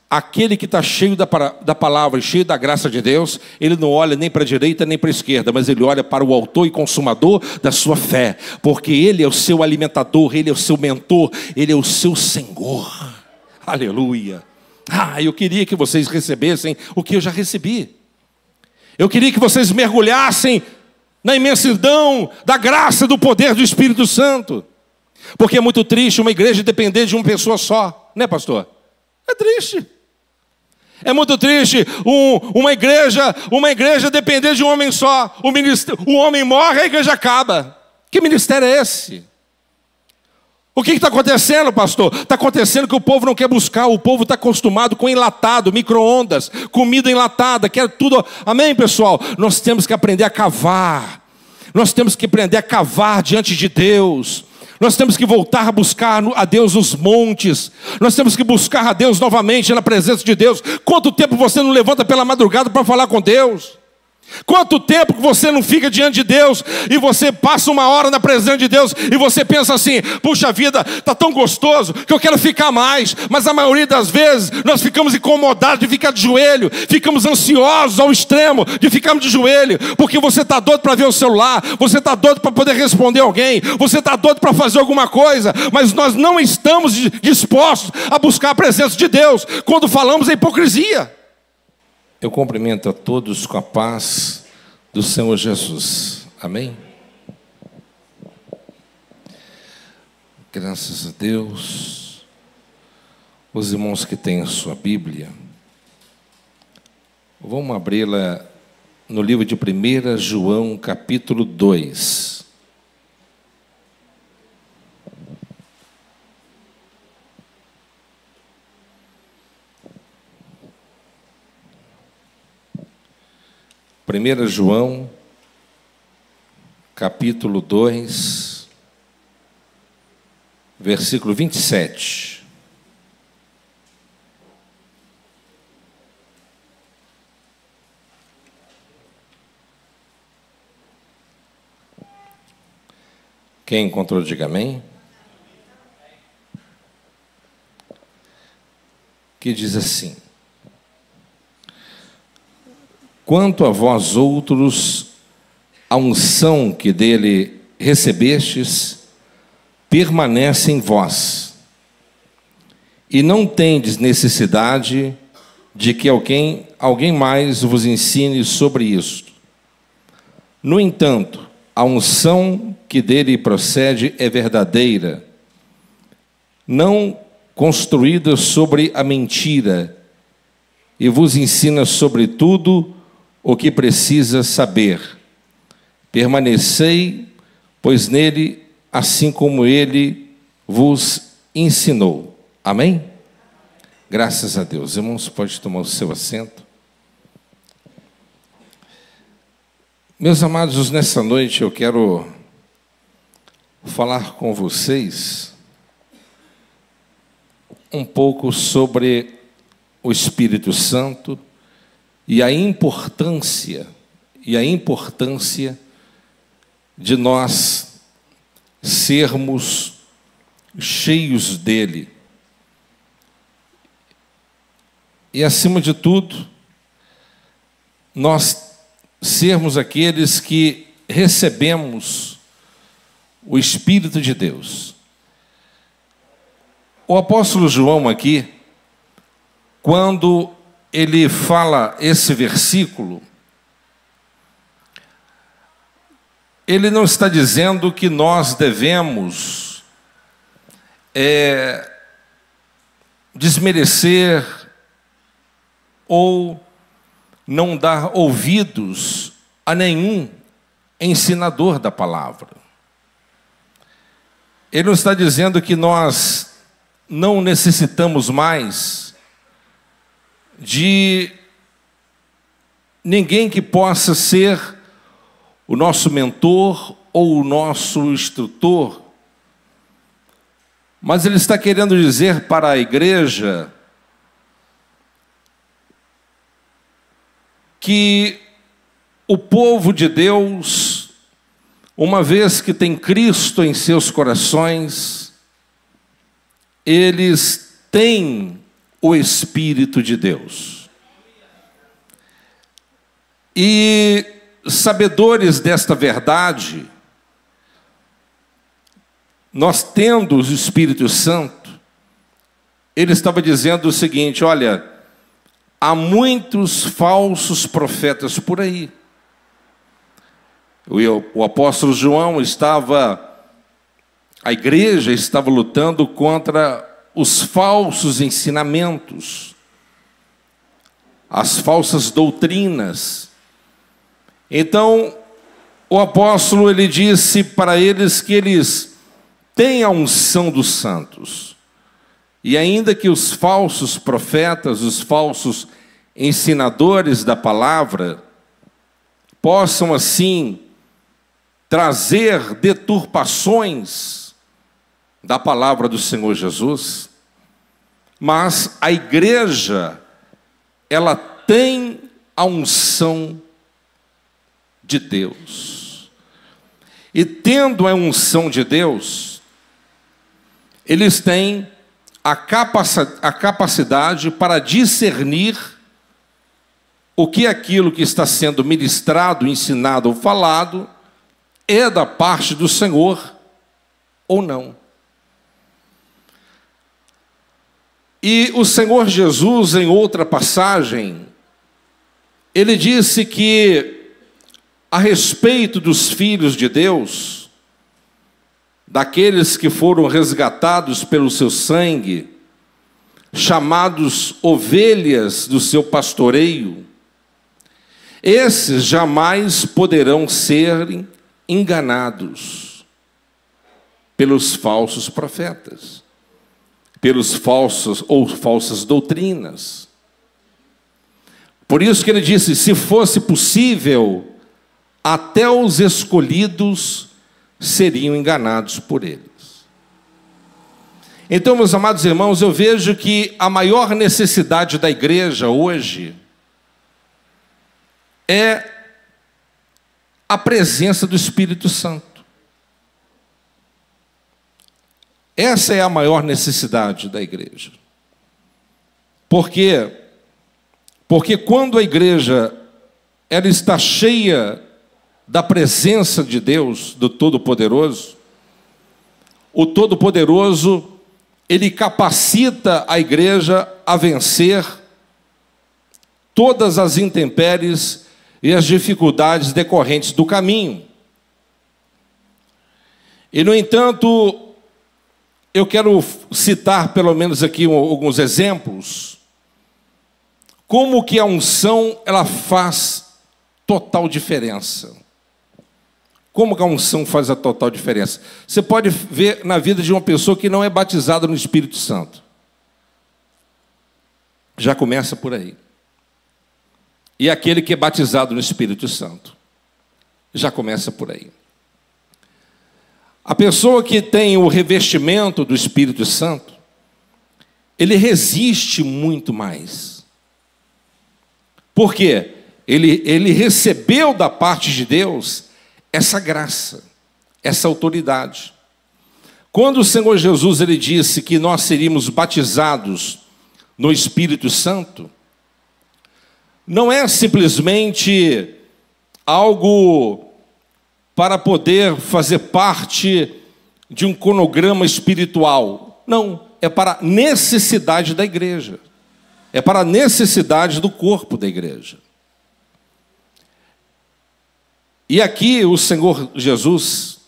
aquele que está cheio da palavra, cheio da graça de Deus, ele não olha nem para a direita nem para a esquerda, mas ele olha para o autor e consumador da sua fé, porque ele é o seu alimentador, ele é o seu mentor, ele é o seu Senhor. Aleluia. Eu queria que vocês recebessem o que eu já recebi. Eu queria que vocês mergulhassem na imensidão da graça, do poder do Espírito Santo. Porque é muito triste uma igreja depender de uma pessoa só, né, pastor? É triste. É muito triste uma igreja depender de um homem só. O homem morre, a igreja acaba. Que ministério é esse? O que está acontecendo, pastor? Está acontecendo que o povo não quer buscar. O povo está acostumado com enlatado, micro-ondas, comida enlatada, quer tudo. Amém, pessoal? Nós temos que aprender a cavar. Nós temos que aprender a cavar diante de Deus. Nós temos que voltar a buscar a Deus nos montes. Nós temos que buscar a Deus novamente na presença de Deus. Quanto tempo você não levanta pela madrugada para falar com Deus? Quanto tempo que você não fica diante de Deus e você passa uma hora na presença de Deus e você pensa assim: puxa vida, está tão gostoso que eu quero ficar mais. Mas a maioria das vezes nós ficamos incomodados de ficar de joelho, ficamos ansiosos ao extremo de ficarmos de joelho, porque você está doido para ver o celular, você está doido para poder responder alguém, você está doido para fazer alguma coisa, mas nós não estamos dispostos a buscar a presença de Deus. Quando falamos, é hipocrisia. Eu cumprimento a todos com a paz do Senhor Jesus. Amém? Graças a Deus. Os irmãos que têm a sua Bíblia, vamos abri-la no livro de 1 João, capítulo 2. Primeira João, capítulo 2, versículo 27. Quem encontrou, diga amém. Que diz assim: quanto a vós outros, a unção que dele recebestes permanece em vós, e não tendes necessidade de que alguém mais vos ensine sobre isto. No entanto, a unção que dele procede é verdadeira, não construída sobre a mentira, e vos ensina sobre tudo o que precisa saber. Permanecei, pois nele, assim como ele vos ensinou. Amém? Graças a Deus. Irmãos, pode tomar o seu assento. Meus amados, nessa noite eu quero falar com vocês um pouco sobre o Espírito Santo e a importância de nós sermos cheios dele. E, acima de tudo, nós sermos aqueles que recebemos o Espírito de Deus. O apóstolo João aqui, quando ele fala esse versículo, ele não está dizendo que nós devemos desmerecer ou não dar ouvidos a nenhum ensinador da palavra. Ele não está dizendo que nós não necessitamos mais de ninguém que possa ser o nosso mentor ou o nosso instrutor, mas ele está querendo dizer para a igreja que o povo de Deus, uma vez que tem Cristo em seus corações, eles têm o Espírito de Deus. E sabedores desta verdade, nós tendo o Espírito Santo, ele estava dizendo o seguinte: olha, há muitos falsos profetas por aí. O apóstolo João a igreja estava lutando contra os falsos ensinamentos, as falsas doutrinas. Então, o apóstolo, ele disse para eles que eles têm a unção dos santos. E ainda que os falsos profetas, os falsos ensinadores da palavra, possam assim trazer deturpações da palavra do Senhor Jesus, mas a igreja, ela tem a unção de Deus. E tendo a unção de Deus, eles têm a capacidade para discernir o que aquilo que está sendo ministrado, ensinado ou falado é da parte do Senhor ou não. E o Senhor Jesus, em outra passagem, ele disse que a respeito dos filhos de Deus, daqueles que foram resgatados pelo seu sangue, chamados ovelhas do seu pastoreio, esses jamais poderão ser enganados pelos falsos profetas, pelos falsos ou falsas doutrinas. Por isso que ele disse: se fosse possível, até os escolhidos seriam enganados por eles. Então, meus amados irmãos, eu vejo que a maior necessidade da igreja hoje é a presença do Espírito Santo. Essa é a maior necessidade da igreja. Por quê? Porque quando a igreja ela está cheia da presença de Deus, do Todo-Poderoso, o Todo-Poderoso, ele capacita a igreja a vencer todas as intempéries e as dificuldades decorrentes do caminho. E, no entanto, eu quero citar pelo menos aqui alguns exemplos, como que a unção ela faz total diferença. Como que a unção faz a total diferença? Você pode ver na vida de uma pessoa que não é batizada no Espírito Santo. Já começa por aí. E aquele que é batizado no Espírito Santo. Já começa por aí. A pessoa que tem o revestimento do Espírito Santo, ele resiste muito mais. Por quê? Ele recebeu da parte de Deus essa graça, essa autoridade. Quando o Senhor Jesus ele disse que nós seríamos batizados no Espírito Santo, não é simplesmente algo para poder fazer parte de um cronograma espiritual. Não, é para a necessidade da igreja. É para a necessidade do corpo da igreja. E aqui o Senhor Jesus,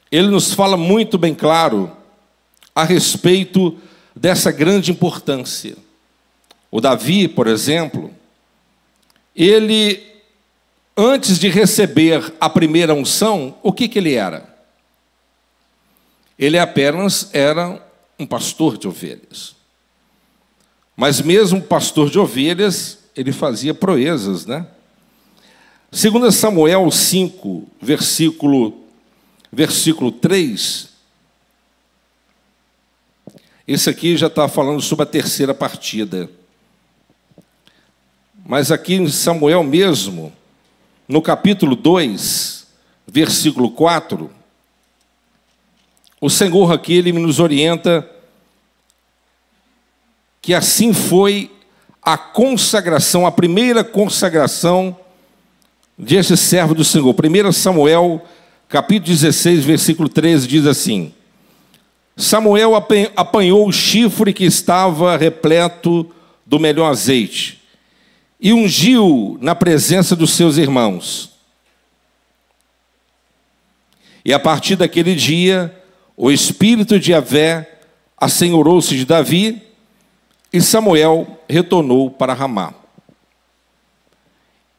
ele nos fala muito bem claro a respeito dessa grande importância. O Davi, por exemplo, ele, antes de receber a primeira unção, o que ele era? Ele apenas era um pastor de ovelhas. Mas mesmo pastor de ovelhas, ele fazia proezas, né? 2 Samuel 5, versículo 3, esse aqui já está falando sobre a terceira partida. Mas aqui em Samuel mesmo, no capítulo 2, versículo 4, o Senhor aqui, ele nos orienta que assim foi a consagração, a primeira consagração deste servo do Senhor. 1 Samuel, capítulo 16, versículo 13, diz assim: Samuel apanhou o chifre que estava repleto do melhor azeite e ungiu na presença dos seus irmãos. E a partir daquele dia, o espírito de Yahvé assenhorou-se de Davi, e Samuel retornou para Ramá.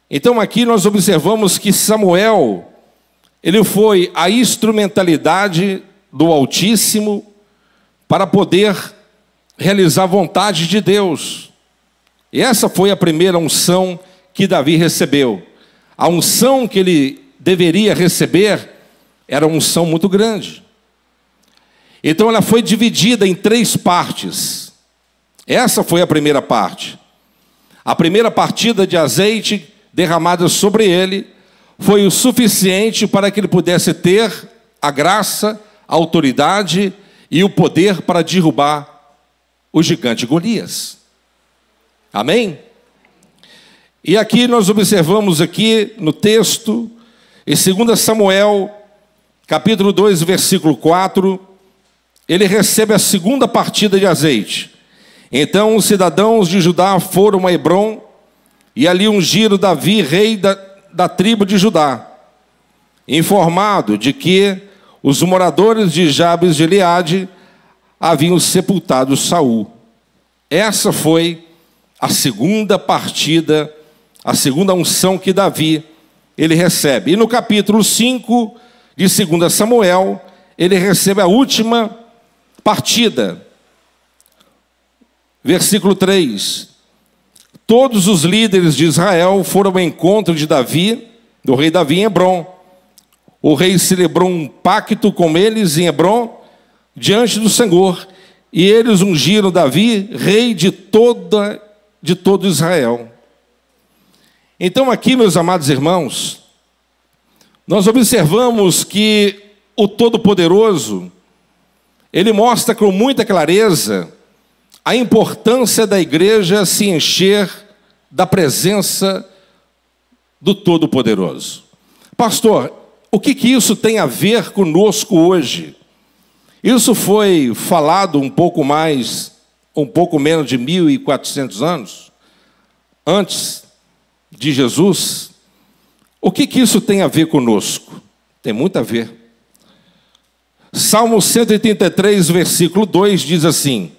Então aqui nós observamos que Samuel, ele foi a instrumentalidade do Altíssimo para poder realizar a vontade de Deus. E essa foi a primeira unção que Davi recebeu. A unção que ele deveria receber era uma unção muito grande. Então ela foi dividida em 3 partes. Essa foi a primeira parte. A primeira partida de azeite derramada sobre ele foi o suficiente para que ele pudesse ter a graça, a autoridade e o poder para derrubar o gigante Golias. Amém? E aqui nós observamos aqui no texto, em 2 Samuel, capítulo 2, versículo 4, ele recebe a segunda partida de azeite. Então os cidadãos de Judá foram a Hebrom e ali ungiram Davi, rei da tribo de Judá, informado de que os moradores de Jabes de Gileade haviam sepultado Saul. Essa foi a segunda partida, a segunda unção que Davi ele recebe. E no capítulo 5 de 2 Samuel, ele recebe a última partida. Versículo 3. Todos os líderes de Israel foram ao encontro de Davi, do rei Davi, em Hebrom. O rei celebrou um pacto com eles em Hebrom, diante do Senhor, e eles ungiram Davi, rei de todo Israel. Então aqui, meus amados irmãos, nós observamos que o Todo-Poderoso, ele mostra com muita clareza a importância da igreja se encher da presença do Todo-Poderoso. Pastor, o que isso tem a ver conosco hoje? Isso foi falado um pouco menos de 1.400 anos antes de Jesus. O que isso tem a ver conosco? Tem muito a ver. Salmo 133, versículo 2 diz assim: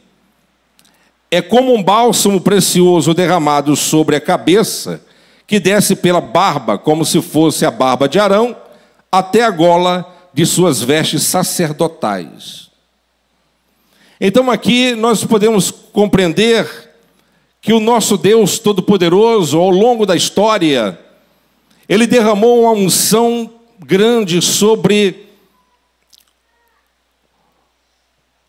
é como um bálsamo precioso derramado sobre a cabeça, que desce pela barba, como se fosse a barba de Arão, até a gola de suas vestes sacerdotais. Então aqui nós podemos compreender que o nosso Deus Todo-Poderoso, ao longo da história, ele derramou uma unção grande sobre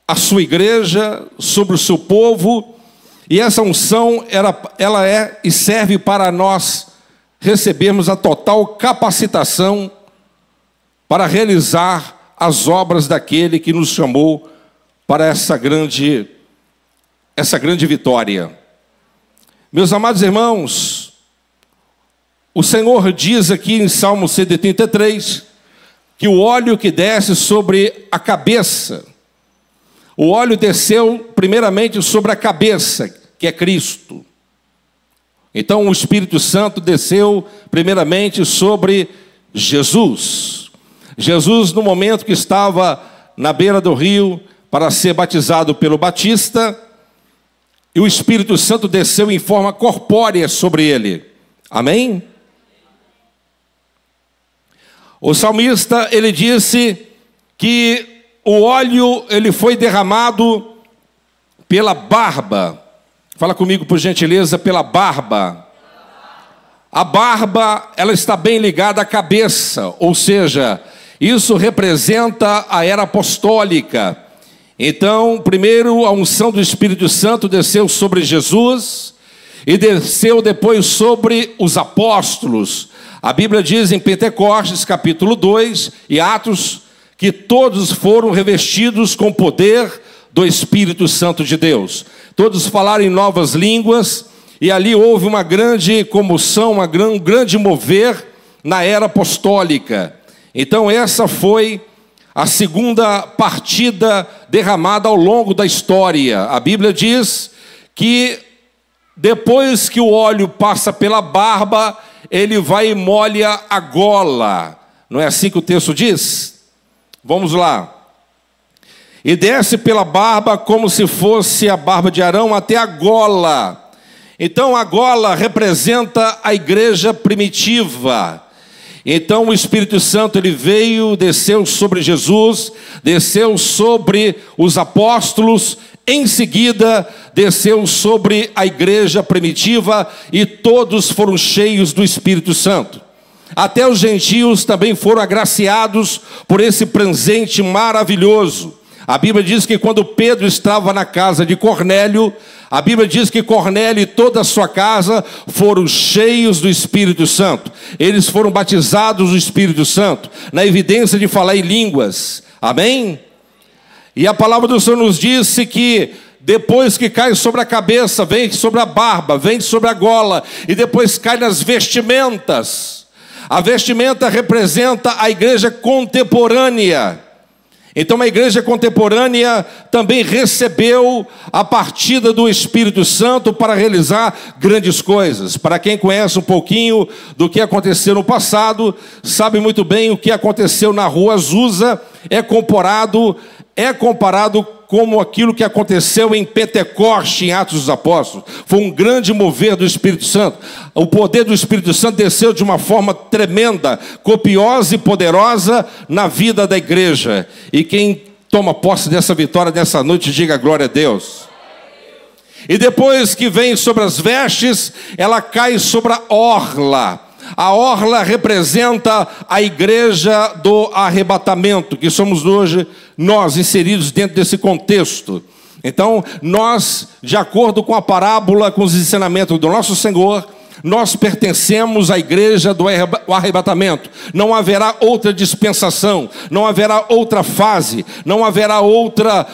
a sua igreja, sobre o seu povo, e essa unção, ela é e serve para nós recebermos a total capacitação para realizar as obras daquele que nos chamou para essa grande vitória. Meus amados irmãos, o Senhor diz aqui em Salmo 133, que o óleo que desce sobre a cabeça, o óleo desceu primeiramente sobre a cabeça, que é Cristo. Então o Espírito Santo desceu primeiramente sobre Jesus. Jesus, no momento que estava na beira do rio para ser batizado pelo Batista, e o Espírito Santo desceu em forma corpórea sobre ele. Amém? O salmista, ele disse que o óleo, ele foi derramado pela barba. Fala comigo, por gentileza, pela barba. A barba, ela está bem ligada à cabeça, ou seja, isso representa a era apostólica. Então, primeiro, a unção do Espírito Santo desceu sobre Jesus e desceu depois sobre os apóstolos. A Bíblia diz em Pentecostes, capítulo 2, e Atos, que todos foram revestidos com o poder do Espírito Santo de Deus. Todos falaram em novas línguas, e ali houve uma grande comoção, um grande mover na era apostólica. Então essa foi a segunda partida derramada ao longo da história. A Bíblia diz que depois que o óleo passa pela barba, ele vai e molha a gola. Não é assim que o texto diz? Vamos lá. E desce pela barba como se fosse a barba de Arão até a gola. Então a gola representa a igreja primitiva. Então o Espírito Santo ele veio, desceu sobre Jesus, desceu sobre os apóstolos, em seguida desceu sobre a igreja primitiva e todos foram cheios do Espírito Santo. Até os gentios também foram agraciados por esse presente maravilhoso. A Bíblia diz que quando Pedro estava na casa de Cornélio, a Bíblia diz que Cornélio e toda a sua casa foram cheios do Espírito Santo. Eles foram batizados do Espírito Santo, na evidência de falar em línguas. Amém? E a palavra do Senhor nos disse que depois que cai sobre a cabeça, vem sobre a barba, vem sobre a gola, e depois cai nas vestimentas. A vestimenta representa a igreja contemporânea. Então a igreja contemporânea também recebeu a partida do Espírito Santo para realizar grandes coisas. Para quem conhece um pouquinho do que aconteceu no passado, sabe muito bem o que aconteceu na rua Azusa, é comparado como aquilo que aconteceu em Pentecoste, em Atos dos Apóstolos. Foi um grande mover do Espírito Santo. O poder do Espírito Santo desceu de uma forma tremenda, copiosa e poderosa na vida da igreja. E quem toma posse dessa vitória nessa noite, diga glória a Deus. E depois que vem sobre as vestes, ela cai sobre a orla. A orla representa a igreja do arrebatamento, que somos hoje nós inseridos dentro desse contexto. Então, nós, de acordo com a parábola, com os ensinamentos do nosso Senhor, nós pertencemos à igreja do arrebatamento. Não haverá outra dispensação, não haverá outra fase, não haverá outra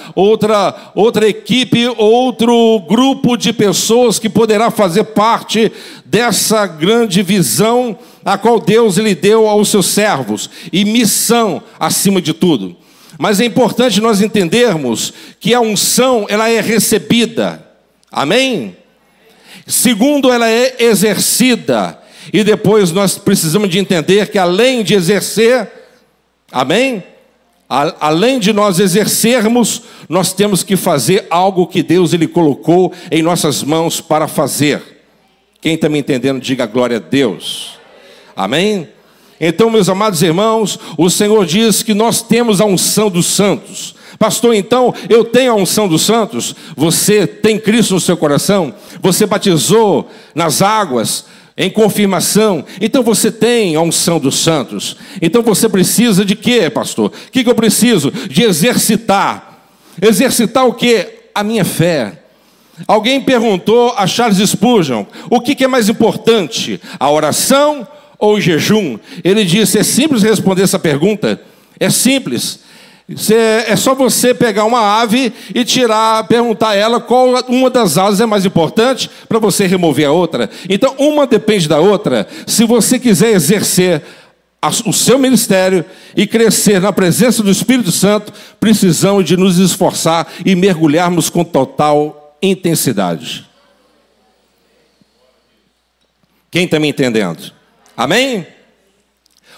equipe, outro grupo de pessoas que poderá fazer parte dessa grande visão a qual Deus lhe deu aos seus servos, e missão acima de tudo. Mas é importante nós entendermos que a unção, ela é recebida, amém? Segundo, ela é exercida, e depois nós precisamos de entender que além de exercer, amém? Além de nós exercermos, nós temos que fazer algo que Deus ele colocou em nossas mãos para fazer. Quem está me entendendo, diga glória a Deus. Amém? Então, meus amados irmãos, o Senhor diz que nós temos a unção dos santos. Pastor, então, eu tenho a unção dos santos? Você tem Cristo no seu coração? Você batizou nas águas em confirmação? Então você tem a unção dos santos. Então você precisa de quê, pastor? O que eu preciso? De exercitar. Exercitar o quê? A minha fé. Alguém perguntou a Charles Spurgeon, o que é mais importante, a oração ou o jejum? Ele disse, é simples responder essa pergunta, é simples. É só você pegar uma ave e perguntar a ela qual uma das asas é mais importante para você remover a outra. Então uma depende da outra. Se você quiser exercer o seu ministério e crescer na presença do Espírito Santo, precisamos de nos esforçar e mergulharmos com total intensidade. Quem está me entendendo? Amém?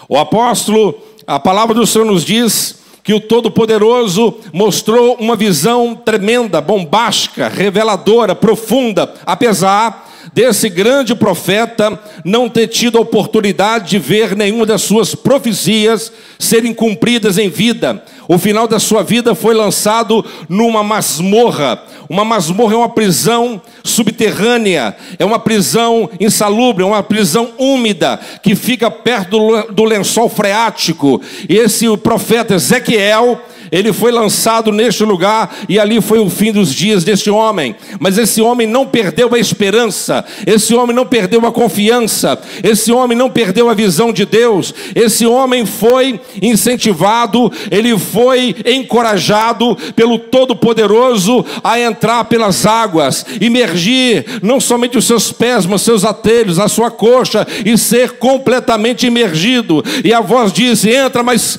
O apóstolo, a palavra do Senhor nos diz que o Todo-Poderoso mostrou uma visão tremenda, bombástica, reveladora, profunda, apesar desse grande profeta não ter tido a oportunidade de ver nenhuma das suas profecias serem cumpridas em vida. O final da sua vida foi lançado numa masmorra. Uma masmorra é uma prisão subterrânea, é uma prisão insalubre, é uma prisão úmida, que fica perto do lençol freático. E esse profeta Ezequiel, ele foi lançado neste lugar, e ali foi o fim dos dias deste homem. Mas esse homem não perdeu a esperança, esse homem não perdeu a confiança, esse homem não perdeu a visão de Deus. Esse homem foi incentivado, ele foi encorajado pelo Todo-Poderoso a entrar pelas águas, imergir não somente os seus pés, mas seus atelhos, a sua coxa, e ser completamente imergido. E a voz disse: entra mais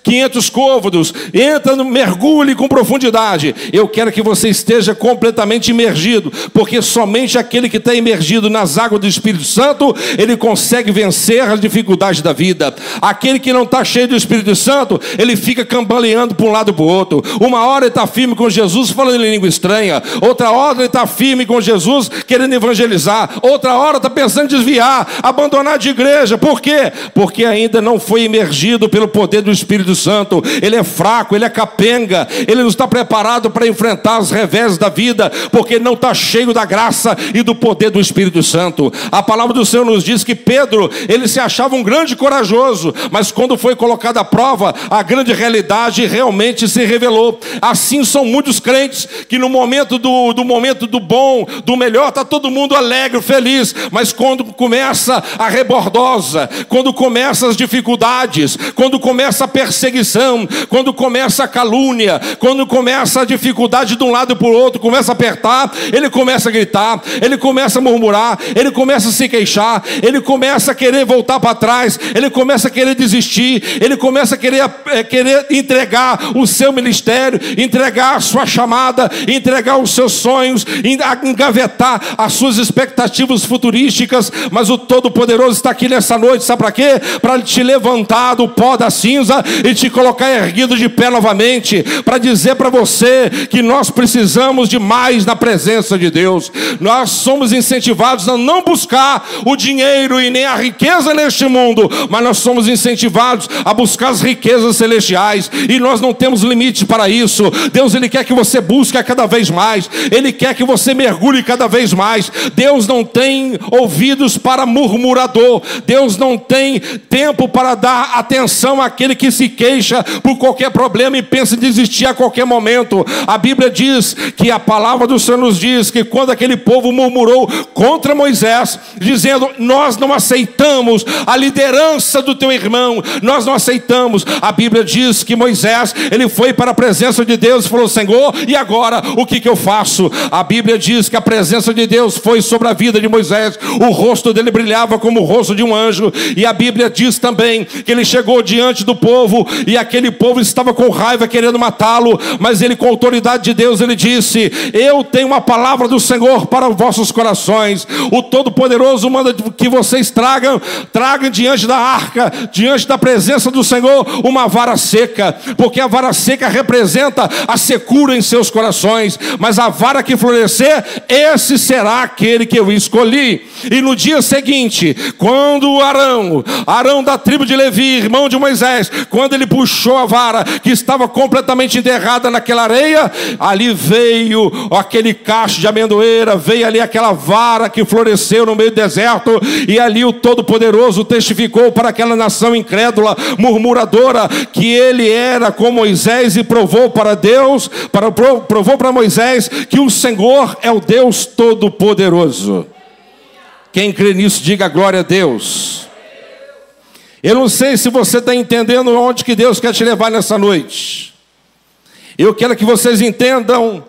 500 côvados, entra, mergulhe com profundidade. Eu quero que você esteja completamente imergido, porque somente aquele que está imergido nas águas do Espírito Santo, ele consegue vencer as dificuldades da vida. Aquele que não está cheio do Espírito Santo, ele fica cambaleando para um lado e para o outro. Uma hora ele está firme com Jesus, falando em língua estranha. Outra hora ele está firme com Jesus, querendo evangelizar. Outra hora está pensando em desviar, abandonar de igreja. Por quê? Porque ainda não foi imergido pelo poder do Espírito Santo. Ele é fraco, ele é capenga, ele não está preparado para enfrentar os revés da vida, porque não está cheio da graça e do poder do Espírito Santo. A palavra do Senhor nos diz que Pedro, ele se achava um grande corajoso, mas quando foi colocado à prova, a grande realidade realmente se revelou. Assim são muitos crentes que no momento do bom, do melhor, está todo mundo alegre, feliz, mas quando começa a rebordosa, quando começa as dificuldades, quando começa a perseguição, quando começa a calúnia, quando começa a dificuldade de um lado para o outro, começa a apertar, ele começa a gritar, ele começa a murmurar, ele começa a se queixar, ele começa a querer voltar para trás, ele começa a querer desistir, ele começa a querer entregar o seu ministério, entregar a sua chamada, entregar os seus sonhos, engavetar as suas expectativas futurísticas. Mas o Todo-Poderoso está aqui nessa noite, sabe para quê? Para te levantar do pó da cinza e te colocar erguido de pé novamente, para dizer para você que nós precisamos de mais na presença de Deus. Nós somos incentivados a não buscar o dinheiro e nem a riqueza neste mundo, mas nós somos incentivados a buscar as riquezas celestiais, e nós não temos limite para isso. Deus, ele quer que você busque cada vez mais, ele quer que você mergulhe cada vez mais. Deus não tem ouvidos para murmurador, Deus não tem tempo para dar atenção àquele que se queixa por qualquer problema e pensa em desistir a qualquer momento. A Bíblia diz que a palavra do Senhor nos diz que quando aquele povo murmurou contra Moisés, dizendo: nós não aceitamos a liderança do teu irmão, nós não aceitamos, a Bíblia diz que Moisés, ele foi para a presença de Deus e falou: Senhor, e agora o que eu faço? A Bíblia diz que a presença de Deus foi sobre a vida de Moisés, o rosto dele brilhava como o rosto de um anjo. E a Bíblia diz também que ele chegou diante do povo, e aquele povo estava com raiva, querendo matá-lo, mas ele, com a autoridade de Deus, ele disse: eu tenho uma palavra do Senhor para os vossos corações. O Todo-Poderoso manda que vocês tragam diante da arca, diante da presença do Senhor, uma vara seca, porque a vara seca representa a secura em seus corações, mas a vara que florescer, esse será aquele que eu escolhi. E no dia seguinte, quando Arão da tribo de Levi, irmão de Moisés, quando ele puxou a vara que estava completamente enterrada naquela areia, ali veio aquele cacho de amendoeira, veio ali aquela vara que floresceu no meio do deserto, e ali o Todo-Poderoso testificou para aquela nação incrédula, murmuradora, que ele era com Moisés, e provou para Deus, provou para Moisés que o Senhor é o Deus Todo-Poderoso. Quem crê nisso, diga glória a Deus. Eu não sei se você está entendendo onde que Deus quer te levar nessa noite. Eu quero que vocês entendam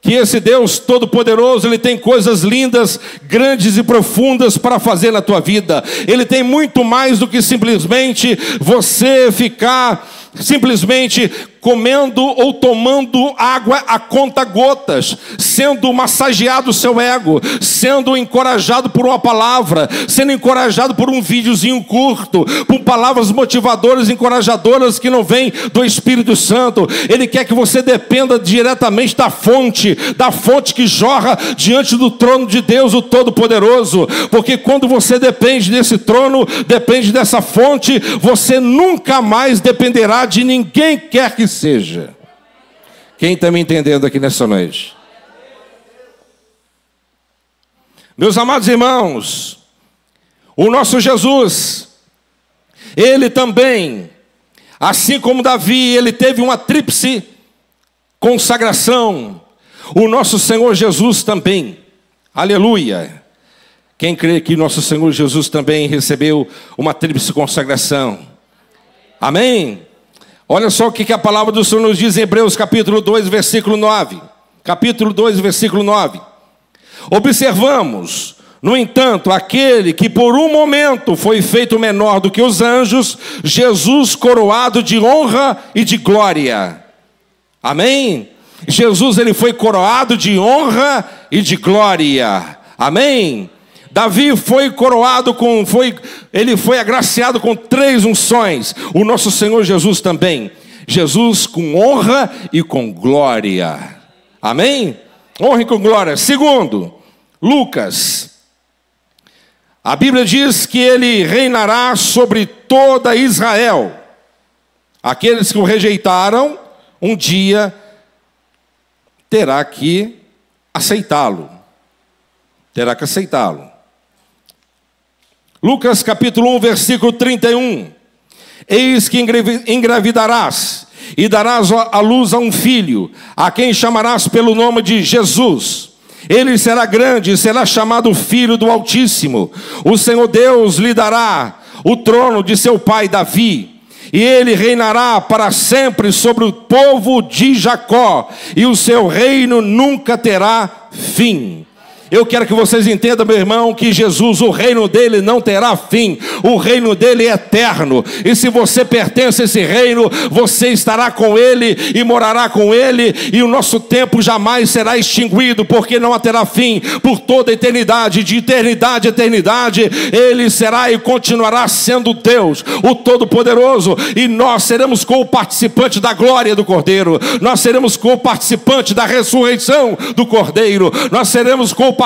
que esse Deus Todo-Poderoso, ele tem coisas lindas, grandes e profundas para fazer na tua vida. Ele tem muito mais do que simplesmente você ficar simplesmente comendo ou tomando água a conta-gotas, sendo massageado o seu ego, sendo encorajado por uma palavra, sendo encorajado por um videozinho curto, por palavras motivadoras, encorajadoras que não vêm do Espírito Santo. Ele quer que você dependa diretamente da fonte que jorra diante do trono de Deus, o Todo-Poderoso, porque quando você depende desse trono, depende dessa fonte, você nunca mais dependerá de ninguém quer que seja. Quem está me entendendo aqui nessa noite? Meus amados irmãos, o nosso Jesus, ele também, Assim como Davi, ele teve uma tríplice consagração, o nosso Senhor Jesus também. Aleluia. Quem crê que nosso Senhor Jesus também recebeu uma tríplice consagração? Amém? Olha só o que a palavra do Senhor nos diz em Hebreus capítulo 2, versículo 9. Capítulo 2, versículo 9. Observamos, no entanto, aquele que por um momento foi feito menor do que os anjos, Jesus coroado de honra e de glória. Amém? Jesus, ele foi coroado de honra e de glória. Amém? Davi foi coroado ele foi agraciado com 3 unções. O nosso Senhor Jesus também. Jesus com honra e com glória. Amém? Honra e com glória. Segundo, Lucas. A Bíblia diz que ele reinará sobre toda Israel. Aqueles que o rejeitaram, um dia terá que aceitá-lo. Terá que aceitá-lo. Lucas capítulo 1, versículo 31. Eis que engravidarás e darás à luz a um filho, a quem chamarás pelo nome de Jesus. Ele será grande e será chamado Filho do Altíssimo. O Senhor Deus lhe dará o trono de seu pai Davi, e ele reinará para sempre sobre o povo de Jacó, e o seu reino nunca terá fim. Eu quero que vocês entendam, meu irmão, que Jesus, o reino dele não terá fim. O reino dele é eterno. E se você pertence a esse reino, você estará com ele e morará com ele. E o nosso tempo jamais será extinguido, porque não terá fim. Por toda a eternidade, de eternidade a eternidade, ele será e continuará sendo Deus, o Todo-Poderoso. E nós seremos co-participantes da glória do Cordeiro. Nós seremos co-participantes da ressurreição do Cordeiro. Nós seremos co-participante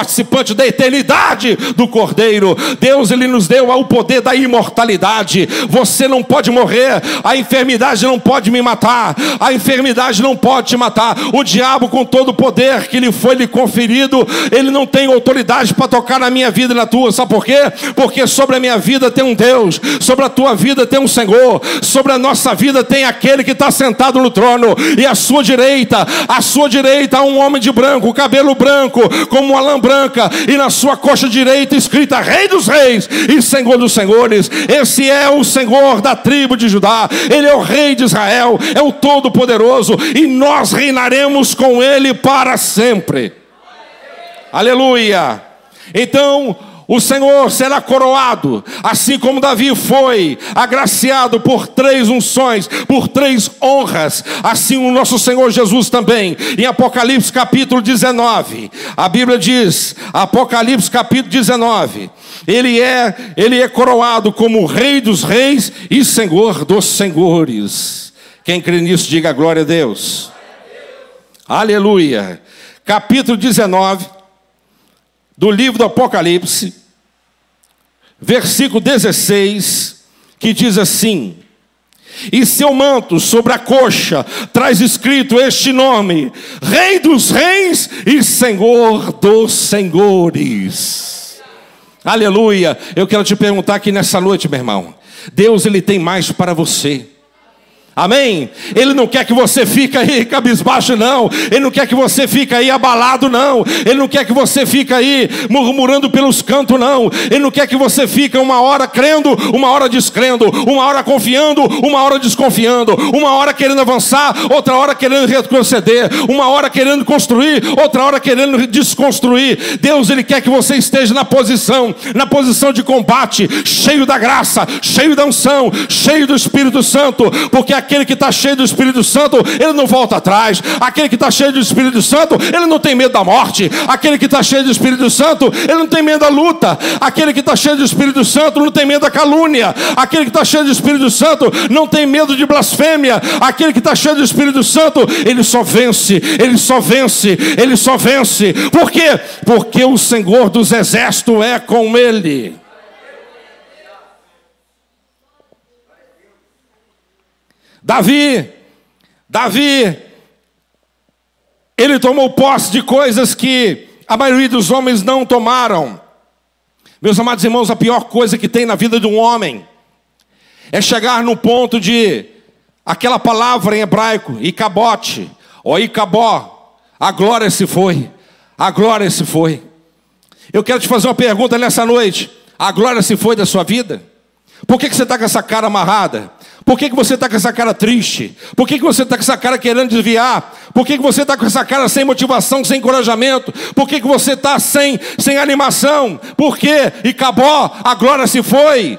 da eternidade do Cordeiro. Deus, ele nos deu o poder da imortalidade. Você não pode morrer. A enfermidade não pode me matar. A enfermidade não pode te matar. O diabo, com todo o poder que lhe foi lhe conferido, ele não tem autoridade para tocar na minha vida e na tua. Sabe por quê? Porque sobre a minha vida tem um Deus, sobre a tua vida tem um Senhor, sobre a nossa vida tem aquele que está sentado no trono. E à sua direita há um homem de branco, cabelo branco, como uma lã branca, e na sua coxa direita escrita Rei dos Reis e Senhor dos Senhores. Esse é o Senhor da tribo de Judá. Ele é o Rei de Israel, é o Todo-Poderoso, e nós reinaremos com ele para sempre. Aleluia. Então o Senhor será coroado, assim como Davi foi agraciado por 3 unções, por 3 honras, assim o nosso Senhor Jesus também. Em Apocalipse capítulo 19, a Bíblia diz, Apocalipse capítulo 19, ele é coroado como Rei dos Reis e Senhor dos Senhores. Quem crê nisso, diga glória a Deus. Aleluia. Capítulo 19 do livro do Apocalipse, versículo 16, que diz assim: e seu manto sobre a coxa traz escrito este nome: Rei dos Reis e Senhor dos Senhores. Aleluia. Eu quero te perguntar aqui nessa noite, meu irmão, Deus, ele tem mais para você. Amém? Ele não quer que você fique aí cabisbaixo, não. Ele não quer que você fique aí abalado, não. Ele não quer que você fique aí murmurando pelos cantos, não. Ele não quer que você fique uma hora crendo, uma hora descrendo, uma hora confiando, uma hora desconfiando, uma hora querendo avançar, outra hora querendo retroceder, uma hora querendo construir, outra hora querendo desconstruir. Deus, ele quer que você esteja na posição de combate, cheio da graça, cheio da unção, cheio do Espírito Santo, porque aquele que está cheio do Espírito Santo, ele não volta atrás. Aquele que está cheio do Espírito Santo, ele não tem medo da morte. Aquele que está cheio do Espírito Santo, ele não tem medo da luta. Aquele que está cheio do Espírito Santo não tem medo da calúnia. Aquele que está cheio do Espírito Santo não tem medo de blasfêmia. Aquele que está cheio do Espírito Santo, ele só vence, ele só vence, ele só vence. Por quê? Porque o Senhor dos Exércitos é com ele. Davi, ele tomou posse de coisas que a maioria dos homens não tomaram. Meus amados irmãos, a pior coisa que tem na vida de um homem é chegar no ponto de Aquela palavra em hebraico, Icabote, ou Icabó, a glória se foi, a glória se foi. Eu quero te fazer uma pergunta nessa noite: a glória se foi da sua vida? Por que você está com essa cara amarrada? Por que você está com essa cara triste? Por que você está com essa cara querendo desviar? Por que você está com essa cara sem motivação, sem encorajamento? Por que você está sem animação? Por quê? Icabó, a glória se foi.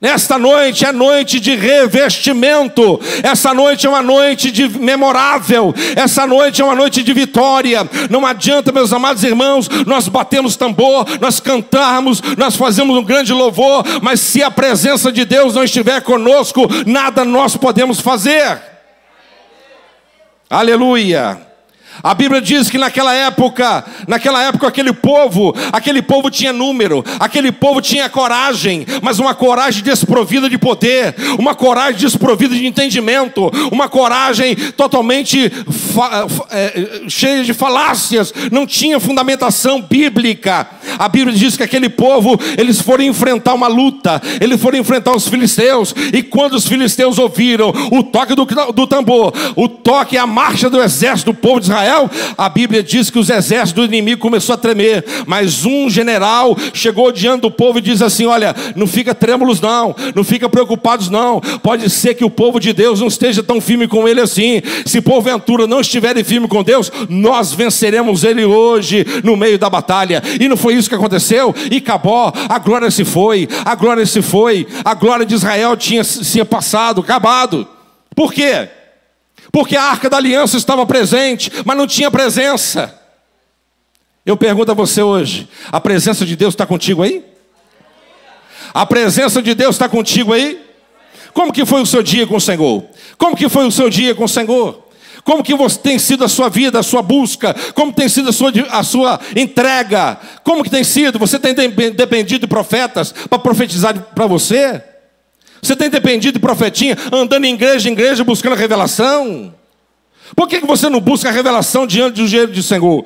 Esta noite é noite de revestimento. Essa noite é uma noite memorável. Essa noite é uma noite de vitória. Não adianta, meus amados irmãos, nós batemos tambor, nós cantarmos, nós fazemos um grande louvor, mas se a presença de Deus não estiver conosco, nada nós podemos fazer. Aleluia. A Bíblia diz que naquela época aquele povo tinha número, aquele povo tinha coragem, mas uma coragem desprovida de poder, uma coragem desprovida de entendimento, uma coragem totalmente cheia de falácias, não tinha fundamentação bíblica. A Bíblia diz que aquele povo, eles foram enfrentar uma luta, eles foram enfrentar os filisteus, e quando os filisteus ouviram o toque do tambor, o toque e a marcha do exército do povo de Israel, a Bíblia diz que os exércitos do inimigo começou a tremer, mas um general chegou diante do povo e diz assim: olha, não fica trêmulos não, não fica preocupados não, pode ser que o povo de Deus não esteja tão firme com ele assim. Se porventura não estiverem firme com Deus, nós venceremos ele hoje no meio da batalha. E não foi isso que aconteceu? Icabó, a glória se foi, a glória se foi, a glória de Israel tinha passado, acabado. Por quê? Porque a arca da aliança estava presente, mas não tinha presença. Eu pergunto a você hoje: a presença de Deus está contigo aí? A presença de Deus está contigo aí? Como que foi o seu dia com o Senhor? Como que foi o seu dia com o Senhor? Como que tem sido a sua vida, a sua busca? Como tem sido a sua entrega? Como que tem sido? Você tem dependido de profetas para profetizar para você? Você tem dependido de profetinha, andando em igreja buscando a revelação? Por que você não busca a revelação diante do dinheiro do Senhor?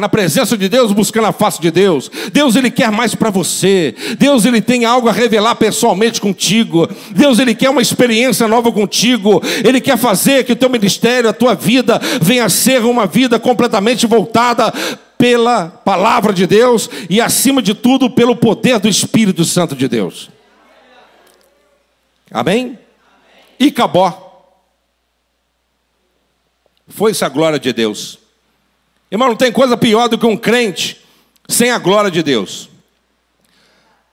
Na presença de Deus, buscando a face de Deus. Deus, Ele quer mais para você. Deus, Ele tem algo a revelar pessoalmente contigo. Deus, Ele quer uma experiência nova contigo. Ele quer fazer que o teu ministério, a tua vida, venha a ser uma vida completamente voltada pela palavra de Deus e, acima de tudo, pelo poder do Espírito Santo de Deus. Amém? Icabó. Foi-se a glória de Deus. Irmão, não tem coisa pior do que um crente sem a glória de Deus.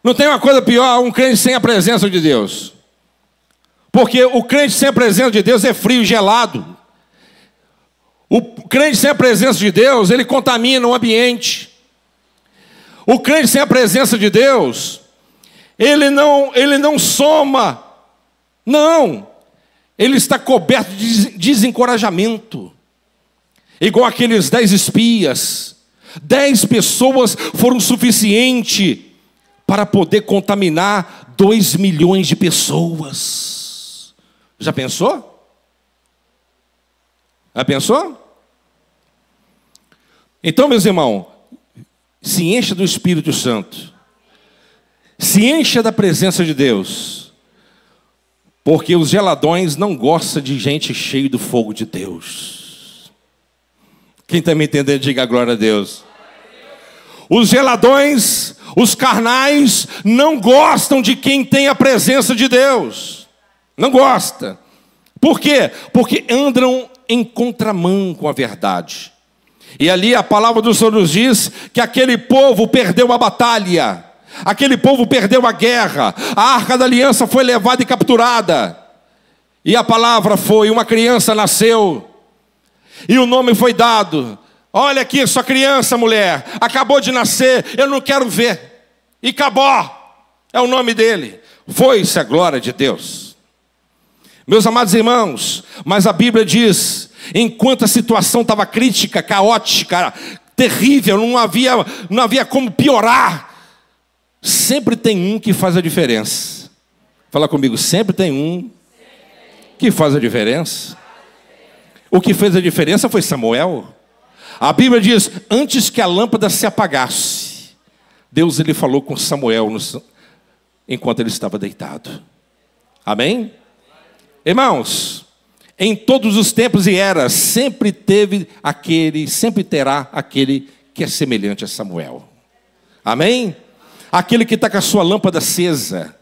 Não tem uma coisa pior um crente sem a presença de Deus. Porque o crente sem a presença de Deus é frio e gelado. O crente sem a presença de Deus, ele contamina o ambiente. O crente sem a presença de Deus, ele não soma. Não, ele está coberto de desencorajamento. Igual aqueles 10 espias. 10 pessoas foram suficientes para poder contaminar 2 milhões de pessoas. Já pensou? Já pensou? Então, meus irmãos, se encha do Espírito Santo. Se encha da presença de Deus. Porque os geladões não gostam de gente cheia do fogo de Deus. Quem está me entendendo, diga glória a Deus. Os geladões, os carnais, não gostam de quem tem a presença de Deus. Não gosta. Por quê? Porque andam em contramão com a verdade. E ali a palavra do Senhor nos diz que aquele povo perdeu a batalha. Aquele povo perdeu a guerra. A arca da aliança foi levada e capturada. E a palavra foi: uma criança nasceu. E o nome foi dado. Olha aqui, sua criança, mulher, acabou de nascer, eu não quero ver. Icabó é o nome dele. Foi-se a glória de Deus. Meus amados irmãos, mas a Bíblia diz, enquanto a situação estava crítica, caótica, terrível, não havia como piorar, sempre tem um que faz a diferença. Fala comigo, sempre tem um que faz a diferença. O que fez a diferença foi Samuel. A Bíblia diz, antes que a lâmpada se apagasse, Deus ele falou com Samuel enquanto ele estava deitado. Amém? Irmãos, Em todos os tempos e eras, sempre terá aquele que é semelhante a Samuel. Amém? Aquele que está com a sua lâmpada acesa,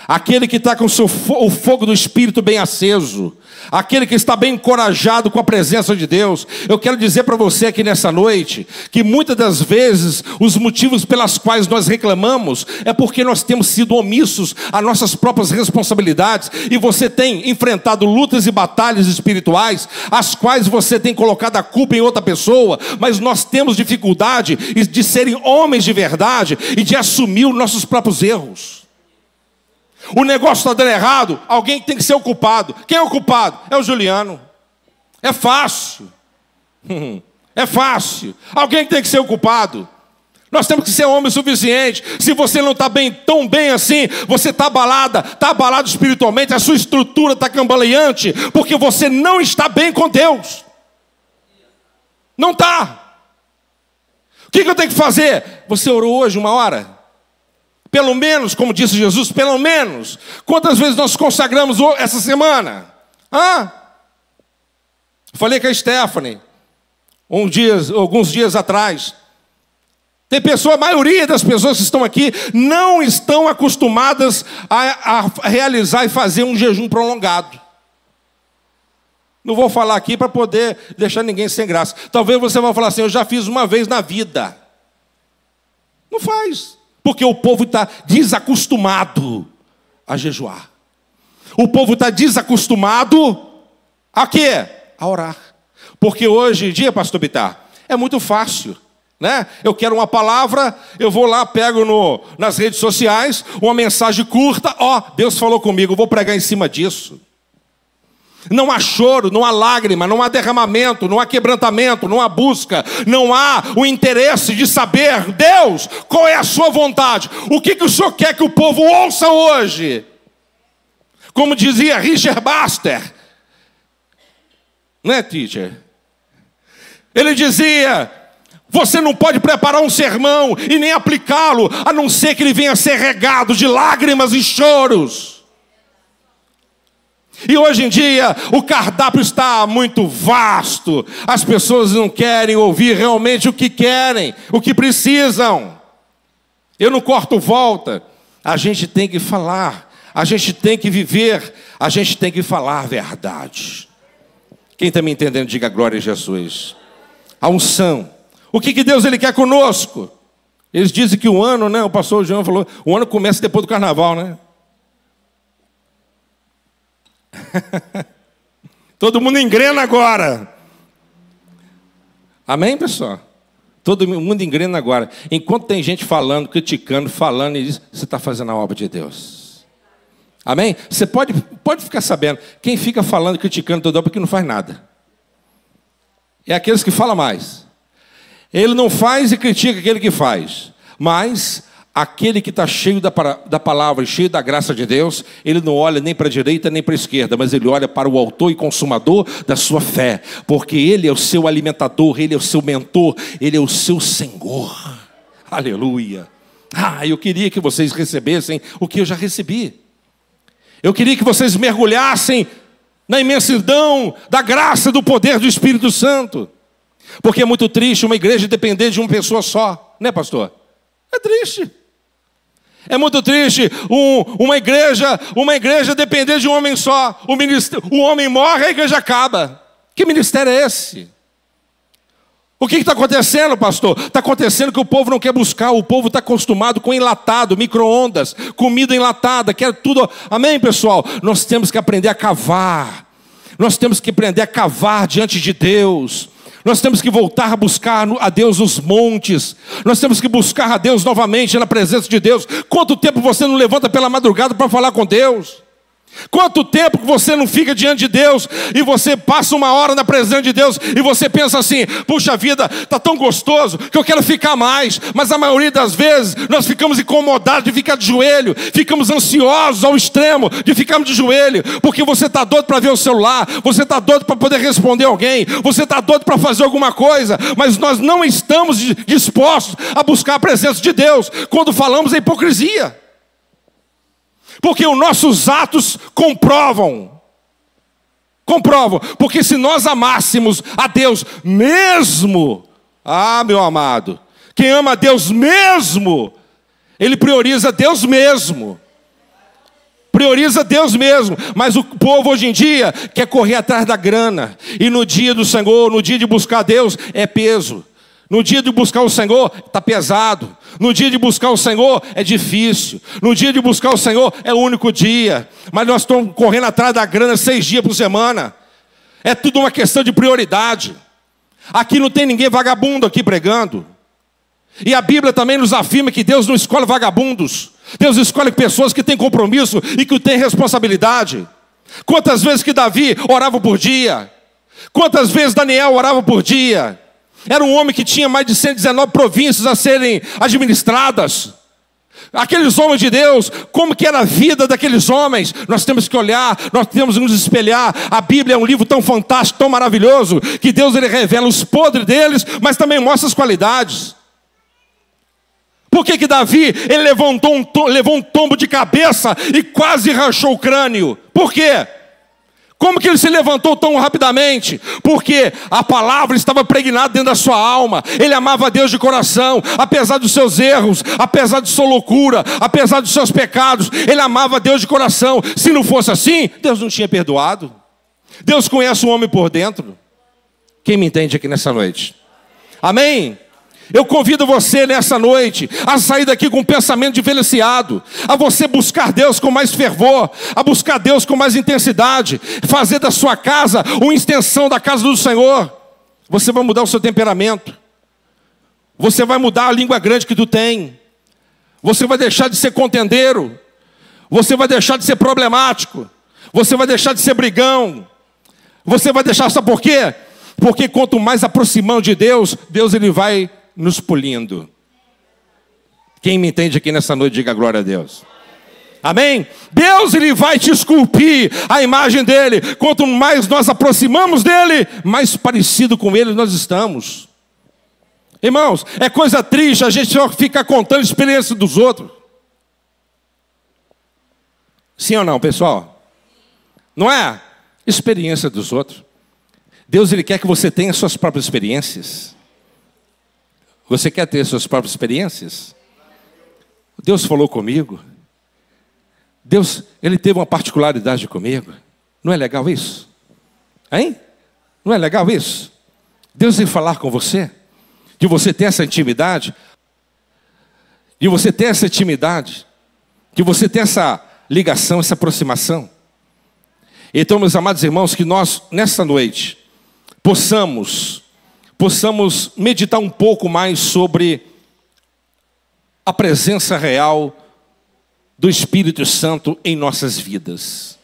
aquele que está com o fogo do Espírito bem aceso, aquele que está bem encorajado com a presença de Deus. Eu quero dizer para você aqui nessa noite, que muitas das vezes, os motivos pelas quais nós reclamamos, é porque nós temos sido omissos às nossas próprias responsabilidades, e você tem enfrentado lutas e batalhas espirituais, as quais você tem colocado a culpa em outra pessoa, mas nós temos dificuldade de serem homens de verdade, e de assumir os nossos próprios erros. O negócio está dando errado, alguém tem que ser o culpado. Quem é o culpado? É o Juliano. É fácil. É fácil. Alguém tem que ser o culpado. Nós temos que ser homem o suficiente. Se você não está bem, tão bem assim, você está abalado espiritualmente, a sua estrutura está cambaleante, porque você não está bem com Deus. Não está. O que eu tenho que fazer? Você orou hoje 1 hora? Pelo menos, como disse Jesus, pelo menos. Quantas vezes nós consagramos essa semana? Falei com a Stephanie alguns dias atrás. Tem pessoa, a maioria das pessoas que estão aqui não estão acostumadas a realizar e fazer um jejum prolongado. Não vou falar aqui para poder deixar ninguém sem graça. Talvez você vá falar assim: eu já fiz uma vez na vida. Não faz. Porque o povo está desacostumado a jejuar. O povo está desacostumado a quê? A orar. Porque hoje em dia, pastor Bitar, é muito fácil, né? Eu quero uma palavra, eu vou lá, pego nas redes sociais, uma mensagem curta, Deus falou comigo, eu vou pregar em cima disso. Não há choro, não há lágrima, não há derramamento, não há quebrantamento, não há busca, não há o interesse de saber, Deus, qual é a sua vontade, o que o Senhor quer que o povo ouça hoje. Como dizia Richard Baxter, né, teacher? Ele dizia: você não pode preparar um sermão e nem aplicá-lo, a não ser que ele venha a ser regado de lágrimas e choros. E hoje em dia o cardápio está muito vasto. As pessoas não querem ouvir realmente o que querem, o que precisam. Eu não corto volta. A gente tem que falar, a gente tem que viver, a gente tem que falar a verdade. Quem está me entendendo, diga glória a Jesus. A unção. O que Deus ele quer conosco? Eles dizem que o ano, né? O pastor João falou, o ano começa depois do carnaval, né? Todo mundo engrena agora. Amém, pessoal? Todo mundo engrena agora. Enquanto tem gente falando, criticando, falando, e diz: você está fazendo a obra de Deus. Amém? Você pode ficar sabendo. Quem fica falando, criticando toda obra, porque não faz nada. É aqueles que falam mais. Ele não faz e critica aquele que faz. Mas aquele que está cheio da palavra, cheio da graça de Deus, ele não olha nem para a direita nem para a esquerda, mas ele olha para o autor e consumador da sua fé, porque ele é o seu alimentador, ele é o seu mentor, ele é o seu Senhor. Aleluia. Eu queria que vocês recebessem o que eu já recebi. Eu queria que vocês mergulhassem na imensidão da graça, do poder do Espírito Santo. Porque é muito triste uma igreja depender de uma pessoa só, né, pastor? É triste. É muito triste uma igreja depender de um homem só. O homem morre, a igreja acaba. Que ministério é esse? O que está acontecendo, pastor? Está acontecendo que o povo não quer buscar. O povo está acostumado com enlatado, micro-ondas, comida enlatada, quer tudo. Amém, pessoal? Nós temos que aprender a cavar. Nós temos que aprender a cavar diante de Deus. Nós temos que voltar a buscar a Deus nos montes. Nós temos que buscar a Deus novamente na presença de Deus. Quanto tempo você não levanta pela madrugada para falar com Deus? Quanto tempo que você não fica diante de Deus e você passa 1 hora na presença de Deus e você pensa assim: puxa vida, está tão gostoso que eu quero ficar mais. Mas a maioria das vezes nós ficamos incomodados de ficar de joelho, ficamos ansiosos ao extremo de ficarmos de joelho, porque você está doido para ver o celular, você está doido para poder responder alguém, você está doido para fazer alguma coisa, mas nós não estamos dispostos a buscar a presença de Deus. Quando falamos, é hipocrisia. Porque os nossos atos comprovam Comprovam, porque se nós amássemos a Deus mesmo, meu amado, quem ama a Deus mesmo, ele prioriza Deus mesmo. Prioriza Deus mesmo. Mas o povo hoje em dia quer correr atrás da grana. E no dia do Senhor, no dia de buscar Deus, é peso. No dia de buscar o Senhor, está pesado. No dia de buscar o Senhor, é difícil. No dia de buscar o Senhor, é o único dia. Mas nós estamos correndo atrás da grana 6 dias por semana. É tudo uma questão de prioridade. Aqui não tem ninguém vagabundo aqui pregando. E a Bíblia também nos afirma que Deus não escolhe vagabundos. Deus escolhe pessoas que têm compromisso e que têm responsabilidade. Quantas vezes que Davi orava por dia? Quantas vezes Daniel orava por dia? Era um homem que tinha mais de 119 províncias a serem administradas. Aqueles homens de Deus, como que era a vida daqueles homens? Nós temos que olhar, nós temos que nos espelhar. A Bíblia é um livro tão fantástico, tão maravilhoso, que Deus ele revela os podres deles, mas também mostra as qualidades. Por que Davi ele levou um tombo de cabeça e quase rachou o crânio? Por quê? Como que ele se levantou tão rapidamente? Porque a palavra estava pregnada dentro da sua alma. Ele amava a Deus de coração, apesar dos seus erros, apesar de sua loucura, apesar dos seus pecados. Ele amava a Deus de coração. Se não fosse assim, Deus não tinha perdoado. Deus conhece o homem por dentro. Quem me entende aqui nessa noite? Amém? Eu convido você nessa noite a sair daqui com um pensamento diferenciado, a você buscar Deus com mais fervor, a buscar Deus com mais intensidade, fazer da sua casa uma extensão da casa do Senhor. Você vai mudar o seu temperamento, você vai mudar a língua grande que tu tem, você vai deixar de ser contendeiro, você vai deixar de ser problemático, você vai deixar de ser brigão, você vai deixar, sabe por quê? Porque quanto mais aproximamos de Deus, Deus ele vai nos polindo. Quem me entende aqui nessa noite, diga glória a Deus. Amém? Deus ele vai te esculpir a imagem dele. Quanto mais nós aproximamos dele, mais parecido com ele nós estamos. Irmãos, é coisa triste a gente só ficar contando a experiência dos outros. Sim ou não, pessoal? Não é? Experiência dos outros. Deus ele quer que você tenha suas próprias experiências. Você quer ter suas próprias experiências? Deus falou comigo. Deus, ele teve uma particularidade comigo. Não é legal isso? Hein? Não é legal isso? Deus veio falar com você. De você ter essa intimidade. De você ter essa intimidade. De você ter essa ligação, essa aproximação. Então, meus amados irmãos, que nós, nessa noite, possamos meditar um pouco mais sobre a presença real do Espírito Santo em nossas vidas.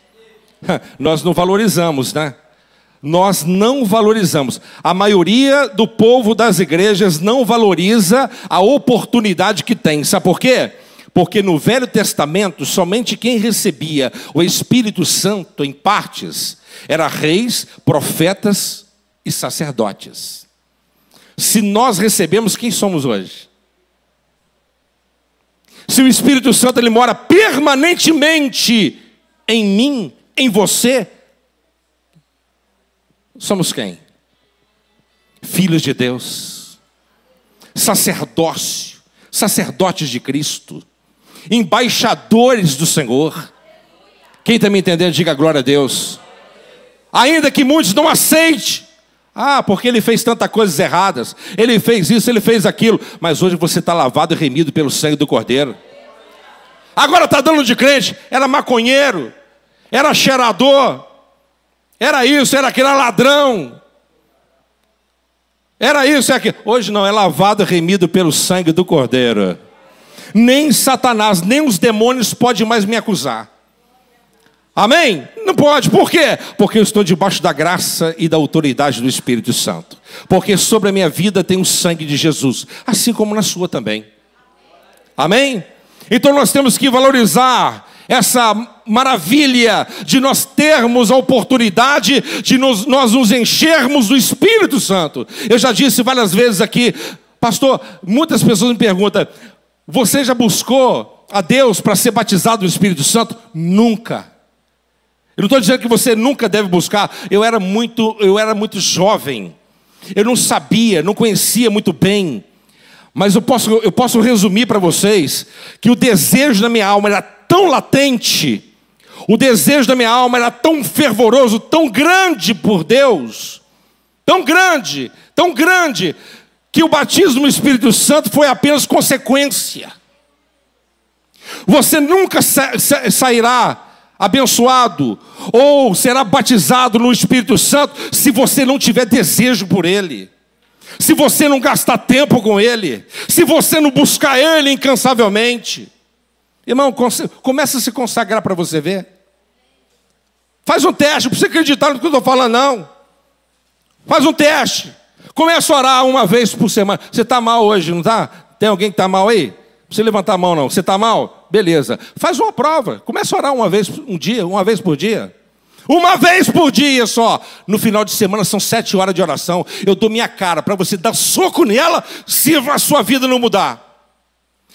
Nós não valorizamos, né? Nós não valorizamos. A maioria do povo das igrejas não valoriza a oportunidade que tem. Sabe por quê? Porque no Velho Testamento, somente quem recebia o Espírito Santo em partes era reis, profetas e sacerdotes. Se nós recebemos, quem somos hoje? Se o Espírito Santo ele mora permanentemente em mim, em você, somos quem? Filhos de Deus, sacerdócio, sacerdotes de Cristo, embaixadores do Senhor. Quem está me entendendo, diga glória a Deus. Ainda que muitos não aceitem, porque ele fez tantas coisas erradas, ele fez isso, ele fez aquilo, mas hoje você está lavado e remido pelo sangue do Cordeiro. Agora está dando de crente, era maconheiro, era cheirador, era isso, era aquele, era ladrão, era isso, era aquilo. Hoje não, é lavado e remido pelo sangue do Cordeiro. Nem Satanás, nem os demônios podem mais me acusar. Amém? Não pode, por quê? Porque eu estou debaixo da graça e da autoridade do Espírito Santo. Porque sobre a minha vida tem o sangue de Jesus, assim como na sua também. Amém? Então nós temos que valorizar essa maravilha de nós termos a oportunidade de nós nos enchermos do Espírito Santo. Eu já disse várias vezes aqui, pastor, muitas pessoas me perguntam, você já buscou a Deus para ser batizado no Espírito Santo? Nunca. Eu não estou dizendo que você nunca deve buscar. Eu era muito jovem. Eu não sabia, não conhecia muito bem. Mas eu posso resumir para vocês que o desejo da minha alma era tão latente, o desejo da minha alma era tão fervoroso, tão grande por Deus, tão grande, que o batismo no Espírito Santo foi apenas consequência. Você nunca sairá abençoado ou será batizado no Espírito Santo se você não tiver desejo por Ele, se você não gastar tempo com Ele, se você não buscar Ele incansavelmente. Irmão, começa a se consagrar para você ver. Faz um teste, não precisa acreditar no que eu estou falando não. Faz um teste. Começa a orar uma vez por semana. Você está mal hoje, não está? Tem alguém que está mal aí? Não precisa levantar a mão não. Você está mal? Beleza. Faz uma prova. Começa a orar uma vez por dia. Uma vez por dia só. No final de semana são 7 horas de oração. Eu dou minha cara para você dar soco nela se a sua vida não mudar.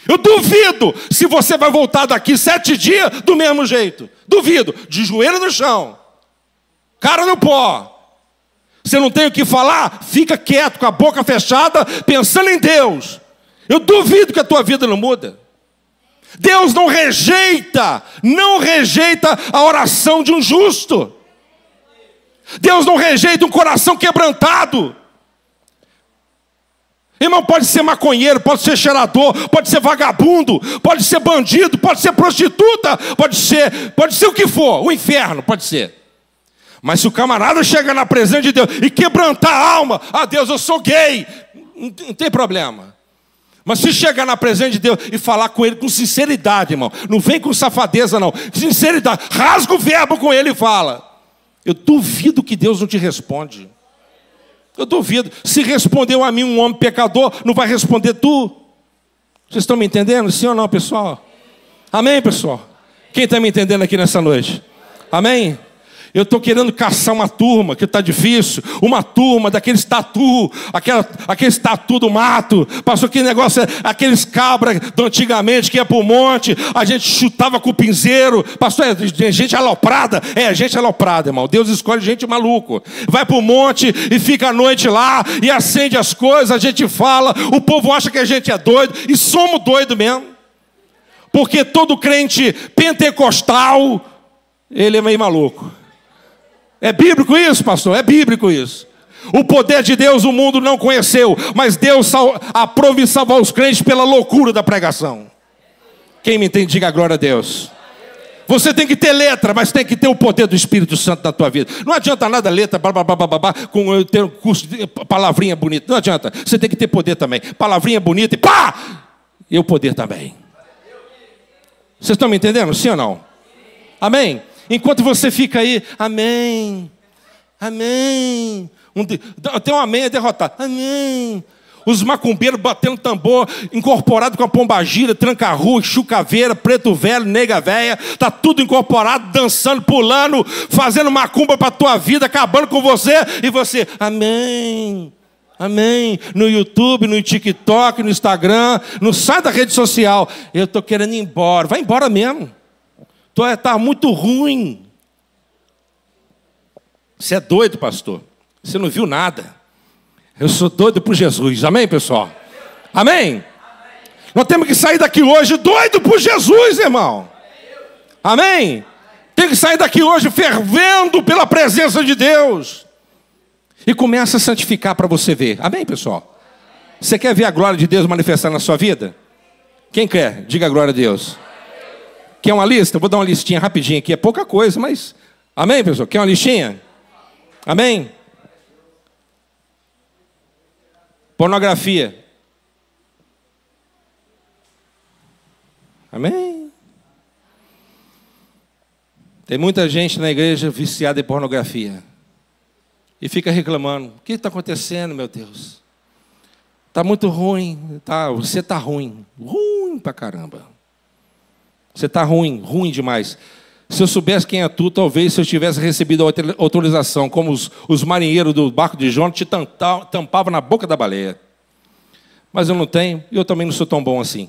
Eu duvido se você vai voltar daqui 7 dias do mesmo jeito. Duvido. De joelho no chão. Cara no pó. Você não tem o que falar? Fica quieto, com a boca fechada, pensando em Deus. Eu duvido que a tua vida não muda. Deus não rejeita a oração de um justo. Deus não rejeita um coração quebrantado. Irmão, pode ser maconheiro, pode ser cheirador, pode ser vagabundo, pode ser bandido, pode ser prostituta, pode ser o que for, o inferno, pode ser. Mas se o camarada chega na presença de Deus e quebrantar a alma, Deus, eu sou gay, não tem problema. Mas se chegar na presença de Deus e falar com Ele com sinceridade, irmão, não vem com safadeza não, sinceridade, rasga o verbo com Ele e fala. Eu duvido que Deus não te responde. Eu duvido. Se respondeu a mim um homem pecador, não vai responder tu? Vocês estão me entendendo? Sim ou não, pessoal? Amém, pessoal? Quem está me entendendo aqui nessa noite? Amém? Eu estou querendo caçar uma turma, que está difícil, uma turma daqueles tatu, aqueles tatu do mato. Pastor, que negócio é aqueles cabras do antigamente que ia para o monte, a gente chutava com o pinzeiro. Pastor, é gente aloprada? É, gente aloprada, irmão. Deus escolhe gente maluco. Vai para o monte e fica a noite lá e acende as coisas, a gente fala, o povo acha que a gente é doido, e somos doidos mesmo. Porque todo crente pentecostal, ele é meio maluco. É bíblico isso, pastor? É bíblico isso. O poder de Deus o mundo não conheceu, mas Deus aprove salvar os crentes pela loucura da pregação. Quem me entende, diga glória a Deus. Você tem que ter letra, mas tem que ter o poder do Espírito Santo na tua vida. Não adianta nada letra, com ter um curso de palavrinha bonita. Não adianta. Você tem que ter poder também. Palavrinha bonita e pá! E o poder também. Vocês estão me entendendo? Sim ou não? Amém? Enquanto você fica aí, amém, amém. Tem um amém é derrotado, amém. Os macumbeiros batendo tambor, incorporado com a pombagira, tranca-rua, chucaveira, preto velho, nega véia. Está tudo incorporado, dançando, pulando, fazendo macumba para a tua vida, acabando com você. E você, amém, amém. No YouTube, no TikTok, no Instagram, não sai da rede social. Eu estou querendo ir embora, vai embora mesmo. Está muito ruim. Você é doido, pastor. Você não viu nada. Eu sou doido por Jesus. Amém, pessoal? Amém? Nós temos que sair daqui hoje doido por Jesus, irmão. Amém? Tem que sair daqui hoje fervendo pela presença de Deus. E começa a santificar para você ver. Amém, pessoal? Você quer ver a glória de Deus manifestar na sua vida? Quem quer? Diga a glória a Deus. Quer uma lista? Eu vou dar uma listinha rapidinho aqui. É pouca coisa, mas... Amém, pessoal? Quer uma listinha? Amém? Pornografia. Amém? Tem muita gente na igreja viciada em pornografia. E fica reclamando. O que está acontecendo, meu Deus? Está muito ruim. Você está ruim. Ruim pra caramba. Você está ruim, ruim demais. Se eu soubesse quem é tu, talvez se eu tivesse recebido a autorização, como os marinheiros do barco de Jonas, te tampavam na boca da baleia. Mas eu não tenho, e eu também não sou tão bom assim.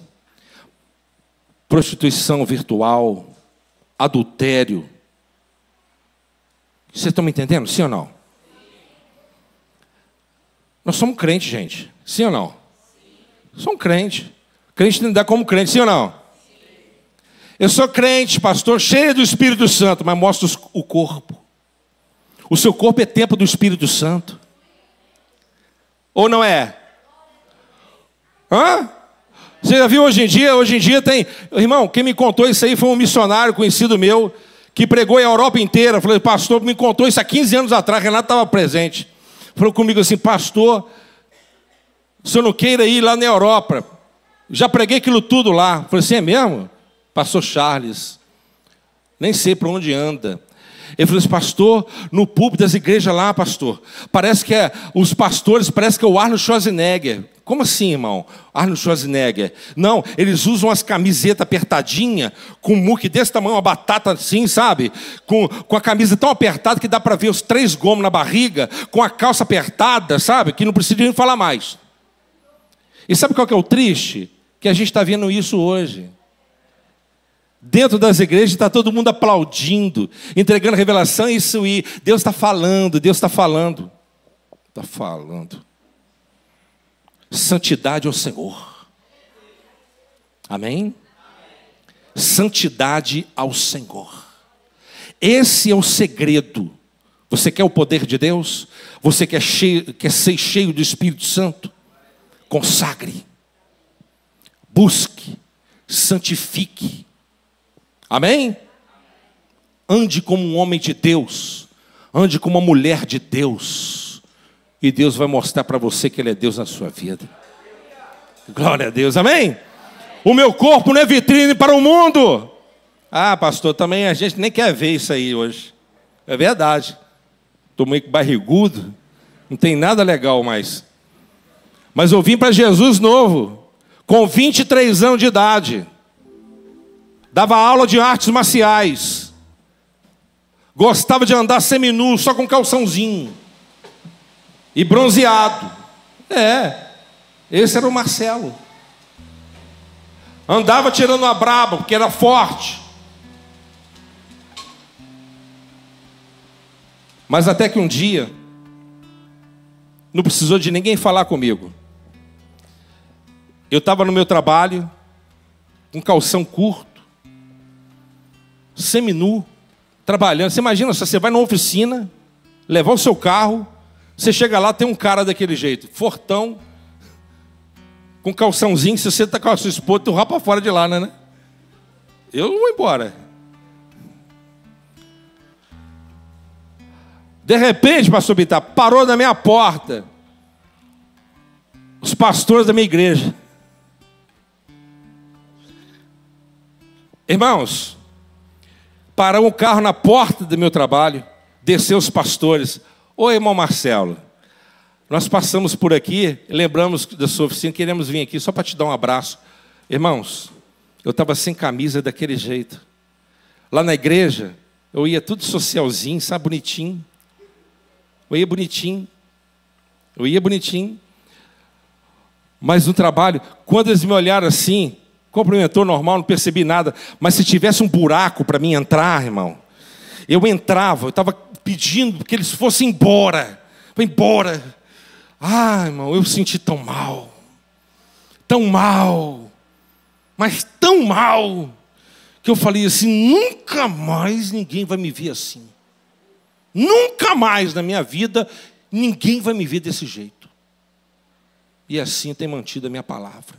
Prostituição virtual, adultério. Vocês estão me entendendo? Sim ou não? Nós somos crentes, gente. Sim ou não? Somos crente. Crente não dá como crente, sim ou não? Eu sou crente, pastor, cheio do Espírito Santo, mas mostra o corpo. O seu corpo é templo do Espírito Santo. Ou não é? Hã? Você já viu hoje em dia? Hoje em dia tem... Irmão, quem me contou isso aí foi um missionário conhecido meu, que pregou a Europa inteira. Falei, pastor, me contou isso há 15 anos atrás, Renato estava presente. Falou comigo assim, pastor, o senhor não queira ir lá na Europa. Já preguei aquilo tudo lá. Falei assim, é mesmo? Pastor Charles, nem sei para onde anda. Ele falou assim, pastor, no púlpito das igrejas lá, pastor, parece que os pastores, parece que é o Arnold Schwarzenegger. Como assim, irmão? Arnold Schwarzenegger? Não, eles usam as camisetas apertadinhas, com um muque desse tamanho, uma batata assim, sabe? Com a camisa tão apertada que dá para ver os 3 gomos na barriga, com a calça apertada, sabe? Que não precisa nem falar mais. E sabe qual que é o triste? Que a gente está vendo isso hoje. Dentro das igrejas está todo mundo aplaudindo, entregando revelação, isso e Deus está falando, Deus está falando. Está falando. Santidade ao Senhor. Amém? Santidade ao Senhor. Esse é o segredo. Você quer o poder de Deus? Você quer ser cheio do Espírito Santo? Consagre. Busque. Santifique. Amém? Ande como um homem de Deus. Ande como uma mulher de Deus. E Deus vai mostrar para você que Ele é Deus na sua vida. Glória a Deus, amém? O meu corpo não é vitrine para o mundo. Ah, pastor, também a gente nem quer ver isso aí hoje. É verdade. Estou meio barrigudo. Não tem nada legal mais. Mas eu vim para Jesus novo. Com 23 anos de idade. Dava aula de artes marciais. Gostava de andar seminu, só com calçãozinho. E bronzeado. Esse era o Marcelo. Andava tirando a braba, porque era forte. Mas até que um dia, não precisou de ninguém falar comigo. Eu estava no meu trabalho, com calção curto, seminu, trabalhando. Você imagina, você vai numa oficina, levar o seu carro, você chega lá, tem um cara daquele jeito, fortão, com calçãozinho, se você está com a sua esposa, tu rapa fora de lá, né? Eu não vou embora. De repente, pastor Bitar, parou na minha porta os pastores da minha igreja. Irmãos, parou um carro na porta do meu trabalho, desceu os pastores. Oi, irmão Marcelo, nós passamos por aqui, lembramos da sua oficina, queremos vir aqui só para te dar um abraço. Irmãos, eu estava sem camisa daquele jeito. Lá na igreja, eu ia tudo socialzinho, sabe, bonitinho. Eu ia bonitinho. Mas no trabalho, quando eles me olharam assim, cumprimentou normal, não percebi nada. Mas se tivesse um buraco para mim entrar, irmão, eu entrava, eu estava pedindo que eles fossem embora. Foi embora. Ah, irmão, eu senti tão mal. Tão mal. Mas tão mal. Que eu falei assim, nunca mais ninguém vai me ver assim. Nunca mais na minha vida, ninguém vai me ver desse jeito. E assim tem mantido a minha palavra.